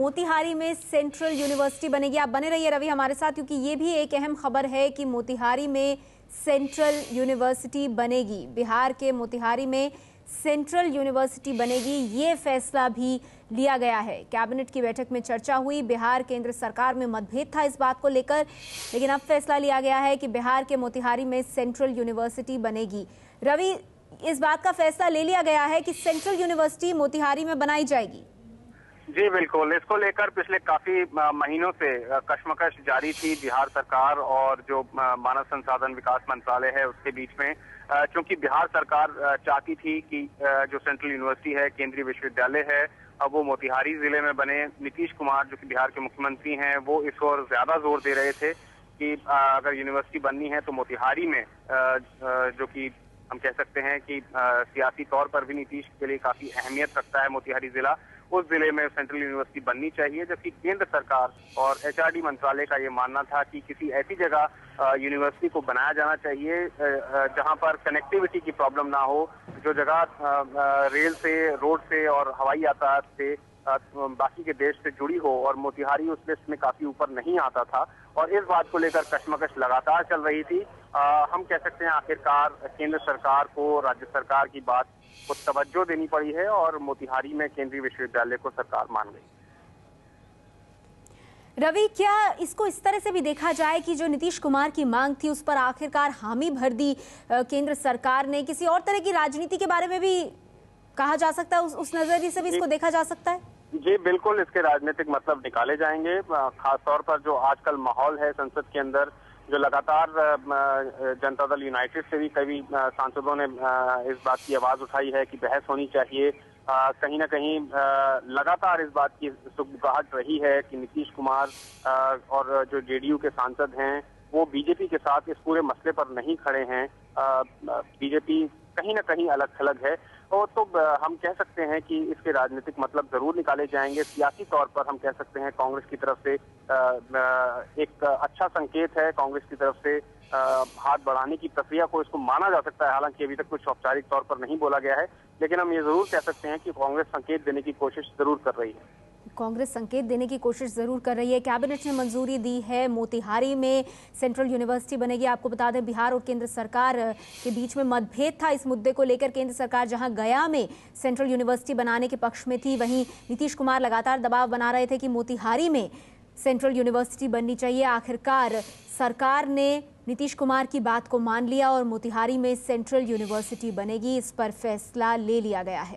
मोतिहारी में central university बनेगी। आप बने रहिए रवि हमारे साथ, क्योंकि ये भी एक अहम खबर है कि मोतिहारी में सेंट्रल यूनिवर्सिटी बनेगी। बिहार के मोतिहारी में सेंट्रल यूनिवर्सिटी बनेगी, ये फैसला भी लिया गया है। कैबिनेट की बैठक में चर्चा हुई। बिहार केंद्र सरकार में मतभेद था इस बात को लेकर, लेकिन अब फैसला लिया गया है कि बिहार के मोतिहारी में सेंट्रल यूनिवर्सिटी बनेगी। रवि, इस बात का फैसला ले लिया गया है कि सेंट्रल यूनिवर्सिटी मोतिहारी में बनाई जाएगी। जी बिल्कुल, इसको लेकर पिछले काफी महीनों से कशमकश जारी थी बिहार सरकार और जो मानव संसाधन विकास मंत्रालय है उसके बीच में। क्योंकि बिहार सरकार चाहती थी कि जो सेंट्रल यूनिवर्सिटी है, केंद्रीय विश्वविद्यालय है, अब वो मोतिहारी जिले में बने। नीतीश कुमार जो कि बिहार के मुख्यमंत्री हैं, वो इस ओर ज्यादा जोर दे रहे थे कि अगर यूनिवर्सिटी बननी है तो मोतिहारी में, जो कि हम कह सकते हैं कि सियासी तौर पर भी नीतीश के लिए काफी अहमियत रखता है मोतिहारी जिला, उस जिले में सेंट्रल यूनिवर्सिटी बननी चाहिए। जबकि केंद्र सरकार और एचआरडी मंत्रालय का ये मानना था कि किसी ऐसी जगह यूनिवर्सिटी को बनाया जाना चाहिए जहां पर कनेक्टिविटी की प्रॉब्लम ना हो, जो जगह रेल से, रोड से और हवाई यातायात से बाकी के देश से जुड़ी हो, और मोतिहारी उस लिस्ट में काफी ऊपर नहीं आता था। और इस बात को लेकर कशमकश लगातार चल रही थी। हम कह सकते हैं आखिरकार केंद्र सरकार को राज्य सरकार की बात को तवज्जो देनी पड़ी है और मोतिहारी में केंद्रीय विश्वविद्यालय को सरकार मान गई। रवि, क्या इसको इस तरह से भी देखा जाए कि जो नीतीश कुमार की मांग थी उस पर आखिरकार हामी भर दी केंद्र सरकार ने? किसी और तरह की राजनीति के बारे में भी कहा जा सकता है, उस नजरिए से भी इसको देखा जा सकता है? जी बिल्कुल, इसके राजनीतिक मतलब निकाले जाएंगे। खासतौर पर जो आजकल माहौल है संसद के अंदर, जो लगातार जनता दल यूनाइटेड से भी कई सांसदों ने इस बात की आवाज उठाई है कि बहस होनी चाहिए। कहीं ना कहीं लगातार इस बात की सुगबुगाहट रही है कि नीतीश कुमार और जो जेडीयू के सांसद हैं वो बीजेपी के साथ इस पूरे मसले पर नहीं खड़े हैं। बीजेपी कहीं ना कहीं अलग थलग है। तो हम कह सकते हैं कि इसके राजनीतिक मतलब जरूर निकाले जाएंगे। सियासी तौर पर हम कह सकते हैं कांग्रेस की तरफ से एक अच्छा संकेत है। कांग्रेस की तरफ से हाथ बढ़ाने की प्रक्रिया को इसको माना जा सकता है। हालांकि अभी तक कुछ औपचारिक तौर पर नहीं बोला गया है, लेकिन हम ये जरूर कह सकते हैं कि कांग्रेस संकेत देने की कोशिश जरूर कर रही है। कांग्रेस संकेत देने की कोशिश जरूर कर रही है। कैबिनेट ने मंजूरी दी है, मोतिहारी में सेंट्रल यूनिवर्सिटी बनेगी। आपको बता दें, बिहार और केंद्र सरकार के बीच में मतभेद था इस मुद्दे को लेकर। केंद्र सरकार जहां गया में सेंट्रल यूनिवर्सिटी बनाने के पक्ष में थी, वहीं नीतीश कुमार लगातार दबाव बना रहे थे कि मोतिहारी में सेंट्रल यूनिवर्सिटी बननी चाहिए। आखिरकार सरकार ने नीतीश कुमार की बात को मान लिया और मोतिहारी में सेंट्रल यूनिवर्सिटी बनेगी। इस पर फैसला ले लिया गया है।